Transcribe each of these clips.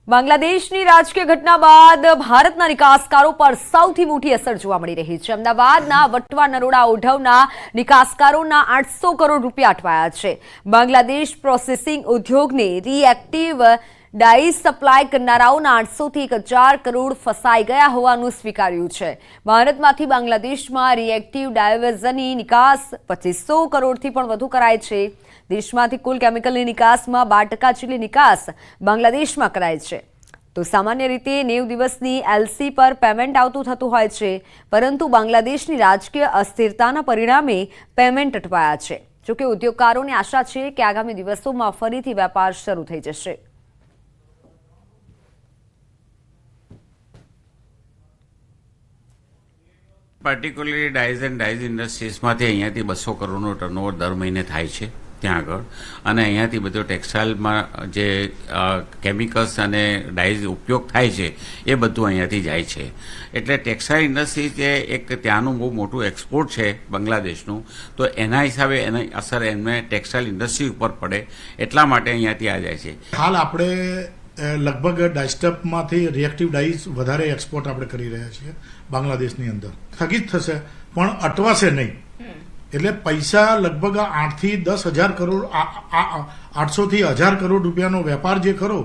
બાંગ્લાદેશની રાજકીય ઘટના બાદ ભારતના નિકાસકારો પર સૌથી મોટી અસર જોવા મળી રહી છે। અમદાવાદના વટવા નરોડા ઓઢવના નિકાસકારોના 800 કરોડ રૂપિયા અટવાયા છે। બાંગ્લાદેશ પ્રોસેસિંગ ઉદ્યોગને રિએક્ટિવ ડાઈસ સપ્લાય કરનારાઓના 800 થી 1000 કરોડ ફસાઈ ગયા હોવાનું સ્વીકાર્યું છે। ભારતમાંથી બાંગ્લાદેશમાં રિએક્ટિવ ડાયવર્ઝનની નિકાસ 2500 કરોડથી પણ વધુ કરાય છે। દેશમાંથી કુલ કેમિકલની નિકાસમાં 12% જેટલી નિકાસ બાંગ્લાદેશમાં કરાય છે। તો સામાન્ય રીતે 90 દિવસની એલસી પર પેમેન્ટ આવતું થતું હોય છે, પરંતુ બાંગ્લાદેશની રાજકીય અસ્થિરતાના પરિણામે પેમેન્ટ અટવાયા છે। જોકે ઉદ્યોગકારોને આશા છે કે આગામી દિવસોમાં ફરીથી વેપાર શરૂ થઈ જશે। પર્ટિક્યુલરલી ડાઈઝ એન્ડ ડાઈઝ ઇન્ડસ્ટ્રીઝમાંથી અહીંયાથી 200 કરોડનો ટર્નઓવર દર મહિને થાય છે ત્યાં આગળ, અને અહીંયાથી બધો ટેક્સટાઇલમાં જે કેમિકલ્સ અને ડાઈઝ ઉપયોગ થાય છે એ બધું અહીંયાથી જાય છે। એટલે ટેક્સટાઇલ ઇન્ડસ્ટ્રી જે એક ત્યાંનું બહુ મોટું એક્સપોર્ટ છે બાંગ્લાદેશનું, તો એના હિસાબે એની અસર એમને ટેક્સટાઇલ ઇન્ડસ્ટ્રી ઉપર પડે એટલા માટે અહીંયાથી આ જાય છે। હાલ આપણે લગભગ ડાયસ્ટપમાંથી રિએક્ટિવ ડાઈઝ વધારે એક્સપોર્ટ આપણે કરી રહ્યા છીએ બાંગ્લાદેશની અંદર। સ્થગિત થશે પણ અટવાશે નહીં, એટલે પૈસા લગભગ 8 થી 10,000 કરોડ 800 થી 1000 કરોડ રૂપિયાનો વેપાર જે ખરો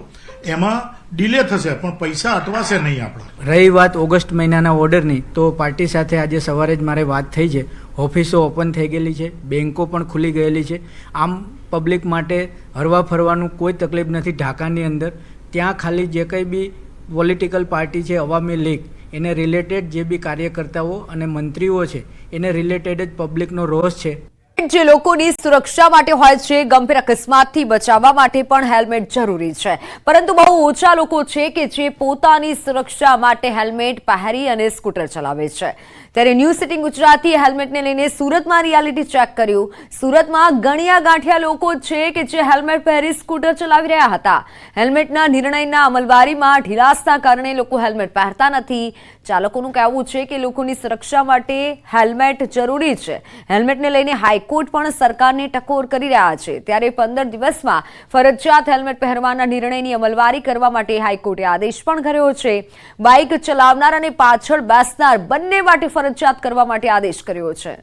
એમાં ડિલે થશે, પણ પૈસા અટવાશે નહીં આપણા। રહી વાત ઓગસ્ટ મહિનાના ઓર્ડરની, તો પાર્ટી સાથે આજે સવારે જ મારે વાત થઈ છે। ઓફિસો ઓપન થઈ ગયેલી છે, બેન્કો પણ ખુલી ગયેલી છે। આમ પબ્લિક માટે હરવા ફરવાનું કોઈ તકલીફ નથી ઢાકાની અંદર। ત્યાં ખાલી જે કંઈ બી પોલિટિકલ પાર્ટી છે અવામી લીગ, એને રિલેટેડ જે બી કાર્યકર્તાઓ અને મંત્રીઓ છે એને રિલેટેડ જ પબ્લિકનો રોષ છે। જે લોકોની સુરક્ષા માટે હોય છે, ગંભીર અકસ્માતથી બચાવવા માટે પણ હેલ્મેટ જરૂરી છે, પરંતુ બહુ ઓછા લોકો છે કે જે પોતાની સુરક્ષા માટે હેલ્મેટ પહેરી અને સ્કૂટર ચલાવે છે। ત્યારે ન્યૂઝ સિટીંગ ગુજરાતી હેલ્મેટને લઈને સુરતમાં રિયાલિટી ચેક કર્યું। સુરતમાં ગણ્યા ગાંઠિયા લોકો છે કે જે હેલ્મેટ પહેરી સ્કૂટર ચલાવી રહ્યા હતા। હેલ્મેટના નિર્ણયના અમલવારીમાં ઢીલાસના કારણે લોકો હેલ્મેટ પહેરતા નથી। ચાલકોનું કહેવું છે કે લોકોની સુરક્ષા માટે હેલ્મેટ જરૂરી છે। હેલ્મેટને લઈને હાઈકોર્ટ પણ સરકારને ટકોર કરી રહ્યા છે। ત્યારે 15 દિવસમાં ફરજિયાત હેલ્મેટ પહેરવાના નિર્ણયની અમલવારી કરવા માટે હાઈકોર્ટે આદેશ પણ કર્યો છે। બાઇક ચલાવનાર અને પાછળ બેસનાર બંને માટે ફરજિયાત કરવા માટે આદેશ કર્યો છે।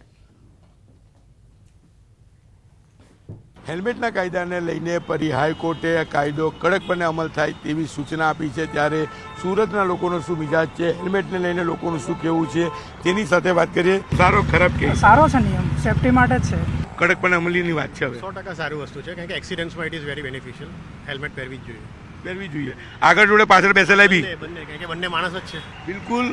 હેલ્મેટના કાયદાને લઈને ફરી હાઈકોર્ટે કાયદો કડકપણે અમલ થાય તેવી સૂચના આપી છે। ત્યારે સુરતના લોકોનો શું મિજાજ છે, હેલ્મેટને લઈને લોકોનું શું કહેવું છે, તેની સાથે વાત કરીએ। સારો ખરાબ કે સારો છે નિયમ, સેફટી માટે જ છે, કડકપણે અમલીની વાત છે। હવે 100% સારી વસ્તુ છે, કારણ કે એક્સિડન્ટ્સમાં it is very beneficial. Helmet પહેરવી જ જોઈએ, પહેરવી જોઈએ। આગળ જોડે પાછળ બેસેલા બી બંને, કારણ કે બંને માણસ જ છે। બિલકુલ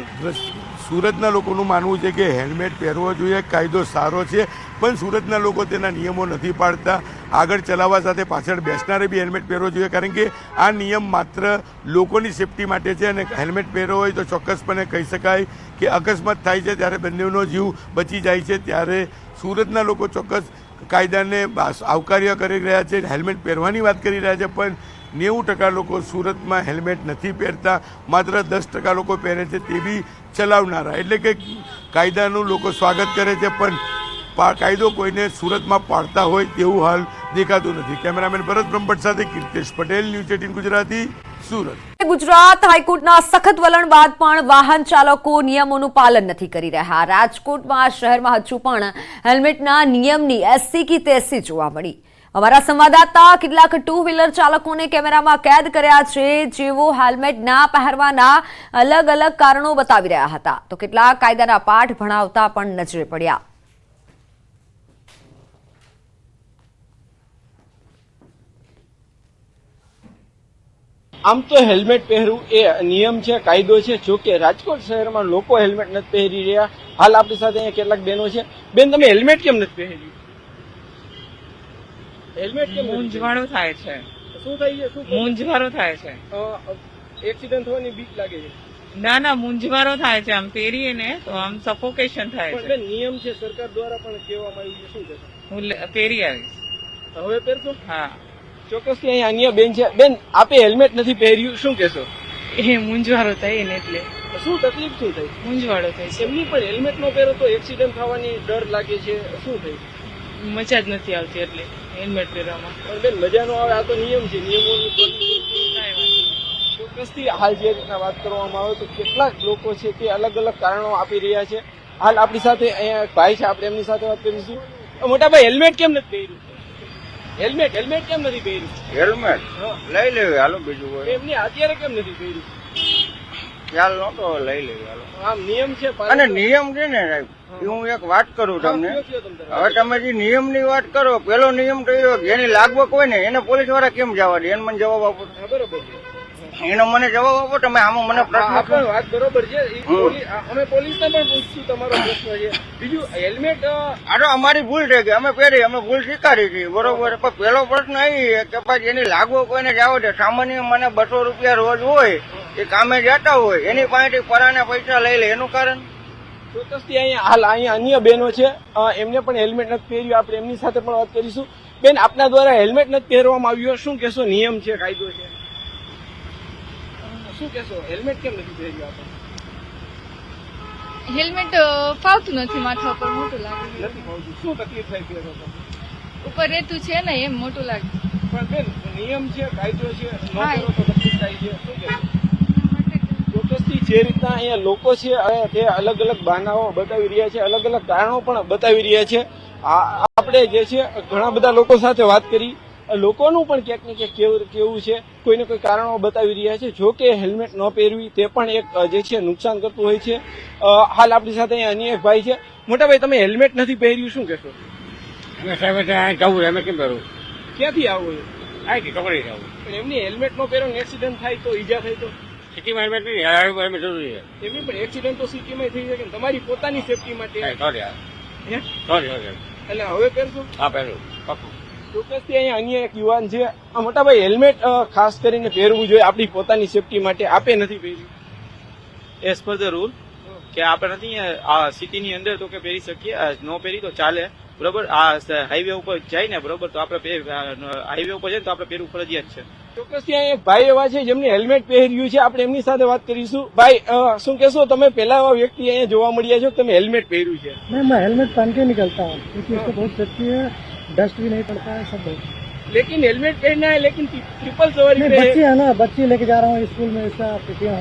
સુરતના લોકોનું માનવું છે કે હેલ્મેટ પહેરવો જોઈએ, કાયદો સારો છે, પણ સુરતના લોકો તેના નિયમો નથી પાડતા। આગળ ચલાવવા સાથે પાછળ બેસનારે બી હેલ્મેટ પહેરવો જોઈએ, કારણ કે આ નિયમ માત્ર લોકોની સેફટી માટે છે, અને હેલ્મેટ પહેરવો હોય તો ચોક્કસપણે કહી શકાય કે અકસ્માત થાય છે ત્યારે બંનેનો જીવ બચી જાય છે। ત્યારે સુરતના લોકો ચોક્કસ કાયદાને આવકાર્ય કરી રહ્યા છે, હેલ્મેટ પહેરવાની વાત કરી રહ્યા છે, પણ 90% લોકો સુરતમાં હેલ્મેટ નથી પહેરતા, માત્ર 10% લોકો પહેરે છે, તે બી ચલાવનારા। એટલે કે કાયદાનું લોકો સ્વાગત કરે છે, પણ કાયદો કોઈને સુરતમાં પાડતા હોય તેવું હાલ દેખાતું નથી। કેમેરામેન ભરત બ્રહ્મભટ્ટ સાથે કીર્તેશ પટેલ, ન્યૂઝ 18 ગુજરાતી, સુરત। ગુજરાત હાઈકોર્ટના સખત વલણ બાદ પણ વાહન ચાલકો નિયમોનું પાલન નથી કરી રહ્યા। રાજકોટમાં શહેરમાં હજુ પણ હેલ્મેટના નિયમની એસી કી તેસી જોવા મળી। અમારા સંવાદદાતા કેટલાક 2 વ્હીલર ચાલકોને કેમેરામાં કેદ કર્યા છે, જેઓ હેલ્મેટ ના પહેરવાના અલગ અલગ કારણો બતાવી રહ્યા હતા, તો કેટલાક કાયદાના પાઠ ભણાવતા પણ નજરે પડ્યા। આમ તો હેલ્મેટ પહેરવું એ નિયમ છે, કાયદો છે। જોકે રાજકોટ શહેરમાં લોકો હેલ્મેટ નથી પહેરી રહ્યા। હાલ આપણી સાથે અહીંયા કેટલાક બહેનો છે। બેન, તમે હેલ્મેટ કેમ નથી પહેર્યું? હેલ્મેટ કેમ? મૂંઝવણો થાય છે। શું થાય છે? મૂંઝવણો થાય છે। એક્સિડન્ટ થવાની બીક લાગે છે? ના ના, મૂંઝવણો થાય છે। આમ પહેરીએ ને તો આમ સફોકેશન થાય છે। નિયમ છે, સરકાર દ્વારા પણ કહેવામાં આવ્યું છે, શું છે? હું પહેરી આવીશ। હવે પહેરશો? હા, ચોક્કસ। કે અહીંયા અન્ય બેન છે। બેન, આપે હેલ્મેટ નથી પહેર્યું, શું કહેશો? એ મૂંઝવણો થાય ને, એટલે શું તકલીફ શું થઈ? મૂંઝવણો થાય છે। એમની પણ હેલ્મેટ નો પહેરો તો એક્સિડન્ટ થવાની ડર લાગે છે, શું થઈ? મજા જ નથી આવતી એટલે હેલ્મેટ પહેરવામાં। પણ બેન, મજા નો આવે, આ તો નિયમ છે, નિયમોનું કાંઈ વાંધો નહીં। ચોક્કસથી હાલ જે રીતના વાત કરવામાં આવે તો કેટલાક લોકો છે તે અલગ અલગ કારણો આપી રહ્યા છે. હાલ આપણી સાથે અહીંયા એક ભાઈ છે, આપણે એમની સાથે વાત કરીશું. મોટા ભાઈ, હેલ્મેટ કેમ નથી પહેર્યું? હેલ્મેટ કેમ નથી પહેર્યું? હેલ્મેટ લઈ લેવી હાલો, બીજું હોય એમની અત્યારે કેમ નથી પહેર્યું? ખ્યાલ નતો, લઈ લેવી હાલો. આમ નિયમ છે અને નિયમ છે ને સાહેબ, એ હું એક વાત કરું તમને. હવે તમે જે નિયમ ની વાત કરો, પેલો નિયમ તો એ જેની લાગવક હોય ને એને પોલીસ વાળા કેમ જવા દે? એને મને જવાબ આપો. બરોબર છે. એનો મને જવાબ આપો તમે. આમાં મને આ પ્રશ્ન પણ વાત બરોબર છે. અમે પોલીસને પણ પૂછશું, તમારો પ્રશ્ન છે. બીજું હેલ્મેટ આ તો અમારી ભૂલ થઈ ગઈ, અમે પહેરી, અમે ભૂલ સ્વીકારી હતી, બરોબર. પણ પેલો પ્રશ્ન એ કે પછી એની લાગવક કોઈને જવા દે. સામાન્ય મને 200 રૂપિયા રોજ હોય, એ કામે જતા હોય, એની પાસેથી પરાના પૈસા લઈ લે, એનું કારણ? ચોક્કસથી અહીંયા અન્ય બહેનો છે, એમને પણ હેલ્મેટ નથી પહેર્યું. આપણે એમની સાથે પણ વાત કરીશું. બેન, આપના દ્વારા હેલ્મેટ નથી પહેરવામાં આવ્યું, શું કહેશો? નિયમ છે, કાયદો છે, શું કહેશો? હેલ્મેટ કેમ નથી પહેર્યું? આપણે હેલ્મેટ ફાવતું નથી, માથા ઉપર મોટું લાગે. નથી ભાવતું. શું તકલીફ થાય પહેરો તો? ઉપર રહેતું છે ને એમ મોટું લાગે. પણ બેન, નિયમ છે, કાયદો છે, ન હા. પહેરો તો તકલીફ થાય છે, શું કહેશો? ચોક્કસથી જે રીતના અહીંયા લોકો છે તે અલગ અલગ બહાનાઓ બતાવી રહ્યા છે, અલગ અલગ કારણો પણ બતાવી રહ્યા છે. આપણે જે છે ઘણા બધા લોકો સાથે વાત કરી, લોકોનું પણ ક્યાંક ને ક્યાંક કેવું છે, કોઈને કોઈ કારણો બતાવી રહ્યા છે. જો કે હેલ્મેટ ન પહેરવી તે પણ એક જે છે નુકસાન કરતું હોય છે. હાલ આપણી સાથે અહીંયા અન્ય એક ભાઈ છે. મોટા ભાઈ, તમે હેલ્મેટ નથી પહેર્યું, શું કહેશો? જવું એમ કેમ પહેરવું? ક્યાંથી આવું? અહીંથી ચોકડી જવું. પણ એમની હેલ્મેટ નો પહેરો, એક્સિડન્ટ થાય તો, ઈજા થાય તો? સિટીમાં હેલ્મેટ નહીં, હેલ્મેટ જરૂરી છે. એમની પણ એક્સિડન્ટ તો સિટીમાં થઈ શકે ને, તમારી પોતાની સેફટી માટે. હે? એટલે હવે પહેરશો? હા પહેરું પાકું. ચોક્કસથી અહીંયા અન્ય એક યુવાન છે. મોટા ભાઈ, હેલ્મેટ ખાસ કરીને પહેરવું જોઈએ આપણી પોતાની સેફટી માટે. આપે નથી પહેર્યું? એઝ પર ધ રૂલ કે આપણે નથી આ સિટીની અંદર તો કે પહેરી શકીએ, નો પહેરી તો ચાલે, બરોબર. આ હાઈવે ઉપર જાય ને, બરોબર, તો આપણે હાઈવે ઉપર જાય તો આપણે પહેરવું ફરજિયાત છે. ચોક્કસથી અહીંયા એક ભાઈ એવા છે જેમને હેલ્મેટ પહેર્યું છે. આપણે એમની સાથે વાત કરીશું. ભાઈ, શું કહેશો? તમે પહેલા એવા વ્યક્તિ અહીંયા જોવા મળ્યા છો, તમે હેલ્મેટ પહેર્યું છે? मैं हेलमेट पहन के निकलता हूँ क्योंकि इससे बहुत सेफ्टी है, डस्ट भी नहीं पड़ता है, सब बहुत. लेकिन हेलमेट पहनना है, लेकिन ट्रिपल सवारी नहीं, पे बच्चे है ना, बच्चे लेके जा रहा हूँ स्कूल में, इसका छुट्टियाँ.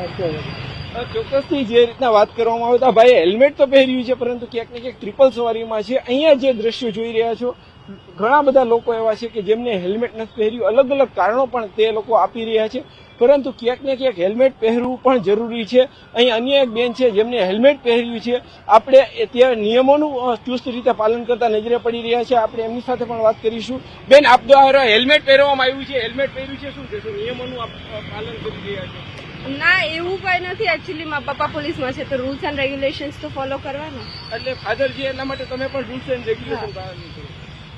ચોક્કસથી જે રીતના વાત કરવામાં આવે તો ભાઈ હેલ્મેટ તો પહેર્યું છે, પરંતુ ક્યાંક ને ક્યાંક ટ્રિપલ સવારીમાં છે. અહીંયા જે દ્રશ્યો જોઈ રહ્યા છો, ઘણા બધા લોકો એવા છે કે જેમને હેલ્મેટ નથી પહેર્યું. અલગ અલગ કારણો પણ તે લોકો આપી રહ્યા છે, પરંતુ ક્યાંક ને ક્યાંક હેલ્મેટ પહેરવું પણ જરૂરી છે. અહીં અન્ય એક બેન છે જેમને હેલ્મેટ પહેર્યું છે. આપણે ત્યાં નિયમોનું ચુસ્ત રીતે પાલન કરતા નજરે પડી રહ્યા છે. આપણે એમની સાથે પણ વાત કરીશું. બેન, આપ દ્વારા હેલ્મેટ પહેરવામાં આવ્યું છે, હેલ્મેટ પહેર્યું છે, શું કહેશો? નિયમોનું પાલન કરી રહ્યા છે? ના, એવું કઈ નથી. એકચ્યુઅલી મારા પપ્પા પોલીસમાં છે તો રૂલ્સ એન્ડ રેગ્યુલેશન્સ તો ફોલો કરવાના. એટલે ફાધર છે એટલા માટે તમે પણ રૂલ્સ એન્ડ રેગ્યુલેશન પાલન કરો.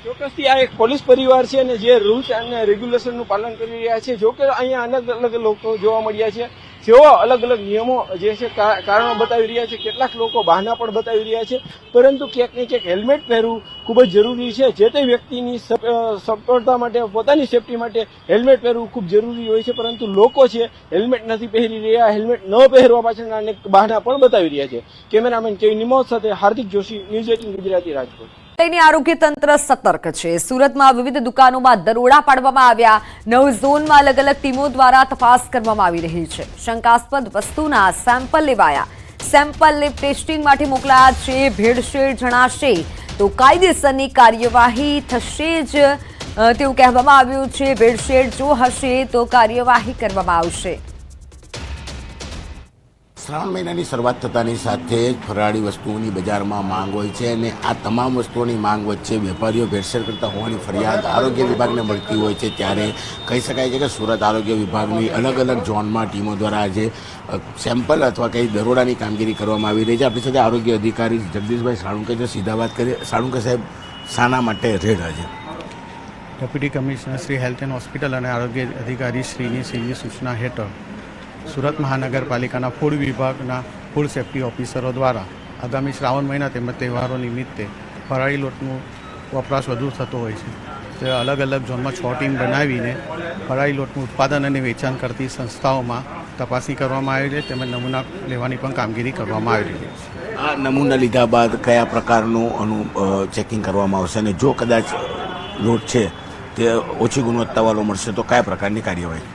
ચોક્કસથી આ એક પોલીસ પરિવાર છે અને જે રૂલ્સ અને રેગ્યુલેશનનું પાલન કરી રહ્યા છે. જો કે અહીંયા અલગ અલગ લોકો જોવા મળ્યા છે જેઓ અલગ અલગ નિયમો જે છે કારણો બતાવી રહ્યા છે. કેટલાક લોકો બહાના પણ બતાવી રહ્યા છે, પરંતુ ક્યાંક ને ક્યાંક હેલ્મેટ પહેરવું ખૂબ જ જરૂરી છે. જે તે વ્યક્તિની સફળતા માટે, પોતાની સેફટી માટે હેલ્મેટ પહેરવું ખૂબ જરૂરી હોય છે, પરંતુ લોકો છે હેલ્મેટ નથી પહેરી રહ્યા. હેલ્મેટ ન પહેરવા પાછળના અનેક બહાના પણ બતાવી રહ્યા છે. કેમેરામેન કેવી નિમોદ સાથે હાર્દિક જોશી, ન્યૂઝ 18 ગુજરાતી, રાજકોટ. લઈને આરોગ્ય તંત્ર સતર્ક છે. સુરતમાં વિવિધ દુકાનોમાં દરોડા પાડવામાં આવ્યા. 9 ઝોનમાં અલગ અલગ ટીમો દ્વારા તપાસ કરવામાં આવી રહી છે. શંકાસ્પદ વસ્તુના સેમ્પલ લેવાયા. સેમ્પલ લેબ ટેસ્ટિંગ માટે મોકલાયા છે. ભેળસેળ જણાશે તો કાયદેસરની કાર્યવાહી થશે જ તેવું કહેવામાં આવ્યું છે. ભેળસેળ જો હશે તો કાર્યવાહી કરવામાં આવશે. શ્રાવણ મહિનાની શરૂઆત થતાની સાથે જ ફરાળી વસ્તુઓની બજારમાં માંગ હોય છે અને આ તમામ વસ્તુઓની માંગ વચ્ચે વેપારીઓ ભેળસેળ કરતા હોવાની ફરિયાદ આરોગ્ય વિભાગને મળતી હોય છે. ત્યારે કહી શકાય છે કે સુરત આરોગ્ય વિભાગની અલગ અલગ ઝોનમાં ટીમો દ્વારા આજે સેમ્પલ અથવા કંઈ દરોડાની કામગીરી કરવામાં આવી રહી છે. આપણી સાથે આરોગ્ય અધિકારી જગદીશભાઈ સાળુંકે જો સીધા વાત કરીએ. સાળુંકે સાહેબ, શાના માટે રેડ આજે? Deputy commissioner Shri health and hospital અને આરોગ્ય અધિકારી શ્રીની સીધી સૂચના હેઠળ સુરત મહાનગરપાલિકાના ફૂડ વિભાગના ફૂડ સેફ્ટી ઓફિસરો દ્વારા આગામી શ્રાવણ મહિના તેમજ તહેવારો નિમિત્તે ફરાળી લોટનું વપરાશ વધુ થતો હોય છે. તે અલગ અલગ ઝોનમાં 6 ટીમ બનાવીને ફરાળી લોટનું ઉત્પાદન અને વેચાણ કરતી સંસ્થાઓમાં તપાસણી કરવામાં આવી છે, તેમજ નમૂના લેવાની પણ કામગીરી કરવામાં આવી રહી છે. આ નમૂના લીધા બાદ કયા પ્રકારનું ચેકિંગ કરવામાં આવશે અને જો કદાચ લોટ છે તે ઓછી ગુણવત્તાવાળો મળશે તો કયા પ્રકારની કાર્યવાહી?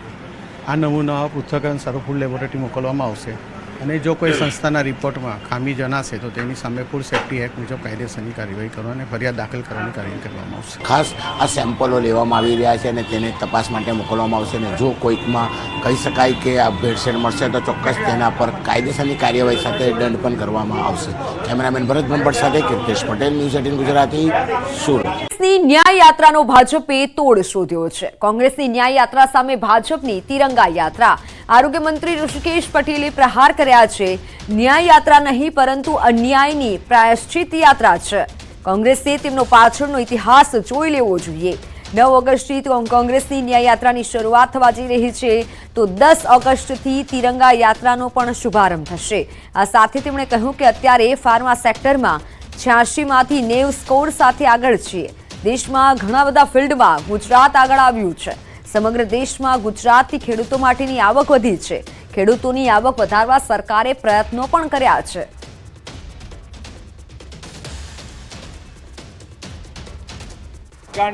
આ નમૂનાઓ પૃથ્થકરણ સારું ફૂડ લેબોરેટરી મોકલવામાં આવશે અને જો કોઈ સંસ્થાના રિપોર્ટમાં ખામી જણાશે તો તેની સામે ફૂડ સેફ્ટી એક્ટ મુજબ કાયદેસરની કાર્યવાહી કરવા અને ફરિયાદ દાખલ કરવાની કાર્યવાહી કરવામાં આવશે. ખાસ આ સેમ્પલો લેવામાં આવી રહ્યા છે અને તેને તપાસ માટે મોકલવામાં આવશે અને જો કોઈકમાં કહી શકાય કે આ ભેળસેળ મળશે તો ચોક્કસ તેના પર કાયદેસરની કાર્યવાહી સાથે દંડ પણ કરવામાં આવશે. કેમેરામેન ભરત બ્રહ્મભટ્ટ સાથે કીર્તેશ પટેલ, ન્યૂઝ 18 ગુજરાતી, સુરત. કોંગ્રેસની ન્યાય યાત્રાનો ભાજપે તોડ શોધ્યો છે. કોંગ્રેસની ન્યાય યાત્રા સામે ભાજપની તિરંગા યાત્રા. આરોગ્ય મંત્રી ઋષિકેશ પટેલે પ્રહાર કર્યા છે. ન્યાય યાત્રા નહીં પરંતુ અન્યાયની પ્રાયશ્ચિત યાત્રા છે. કોંગ્રેસે તેમનો પાછળનો ઇતિહાસ જોઈ લેવો જોઈએ. 9 ઓગસ્ટથી કોંગ્રેસની ન્યાય યાત્રાની શરૂઆત થવા જઈ રહી છે તો 10 ઓગસ્ટથી તિરંગા યાત્રાનો પણ શુભારંભ થશે. આ સાથે તેમણે કહ્યું કે અત્યારે ફાર્મા સેક્ટરમાં 86માંથી 90 સ્કોર સાથે આગળ છીએ. દેશમાં ઘણા બધા ફિલ્ડમાં ગુજરાત આગળ આવ્યું છે. સમગ્ર દેશમાં ગુજરાતથી ખેડૂતો માટેની આવક વધી છે. ખેડૂતોની આવક વધારવા સરકારે પ્રયત્નો પણ કર્યા છે.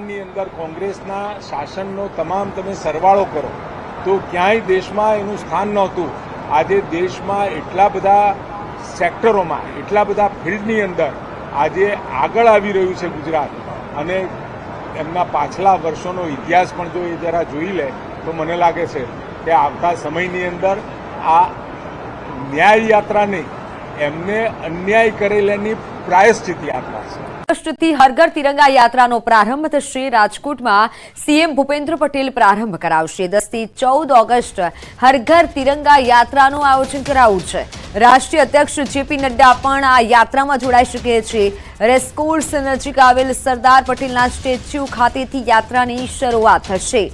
ની અંદર કોંગ્રેસના શાસનનો તમામ તમે સરવાળો કરો તો ક્યાંય દેશમાં એનું સ્થાન નહોતું. આજે દેશમાં એટલા બધા સેક્ટરોમાં, એટલા બધા ફિલ્ડની અંદર આજે આગળ આવી રહ્યું છે ગુજરાત. અને એમના પાછલા વર્ષોનો ઇતિહાસ પણ જો એ જરા જોઈ લે તો મને લાગે છે કે આવતા સમયની અંદર આ ન્યાય યાત્રા નહીં, એમને અન્યાય કરેલાની પ્રાયશ્ચિત યાત્રા છે. ઓગસ્ટથી હર ઘર તિરંગા યાત્રાનો પ્રારંભ થશે. રાજકોટમાં સીએમ ભૂપેન્દ્ર પટેલ પ્રારંભ કરાવશે. 10 થી 14 ઓગસ્ટ હર ઘર તિરંગા યાત્રાનું આયોજન કરાયું છે. રાષ્ટ્રીય અધ્યક્ષ જેપી નડ્ડા પણ આ યાત્રામાં જોડાઈ શકે છે. રેસકોર્સ નજીક આવેલ સરદાર પટેલના સ્ટેચ્યુ ખાતેથી યાત્રાની શરૂઆત થશે.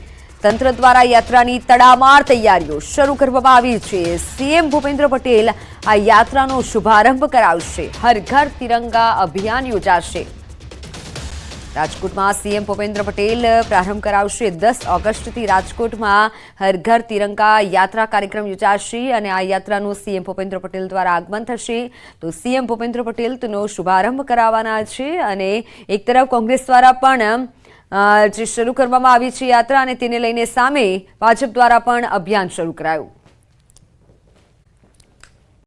તંત્ર દ્વારા યાત્રાની તડામાર તૈયારીઓ શરૂ કરવામાં આવી છે. સીએમ ભૂપેન્દ્ર પટેલ આ યાત્રાનો શુભારંભ કરાવશે. હર ઘર તિરંગા અભિયાન યોજાશે. રાજકોટમાં સીએમ ભૂપેન્દ્ર પટેલ પ્રારંભ કરાવશે. 10 ઓગસ્ટથી રાજકોટમાં હર ઘર તિરંગા યાત્રા કાર્યક્રમ યોજાશે અને આ યાત્રાનું સીએમ ભૂપેન્દ્ર પટેલ દ્વારા આગમન થશે. તો સીએમ ભૂપેન્દ્ર પટેલ તેનો શુભારંભ કરાવવાના છે અને એક તરફ કોંગ્રેસ દ્વારા પણ જે શરૂ કરવામાં આવી છે યાત્રા અને તેને લઈને સામે ભાજપ દ્વારા પણ અભિયાન શરૂ કરાયું.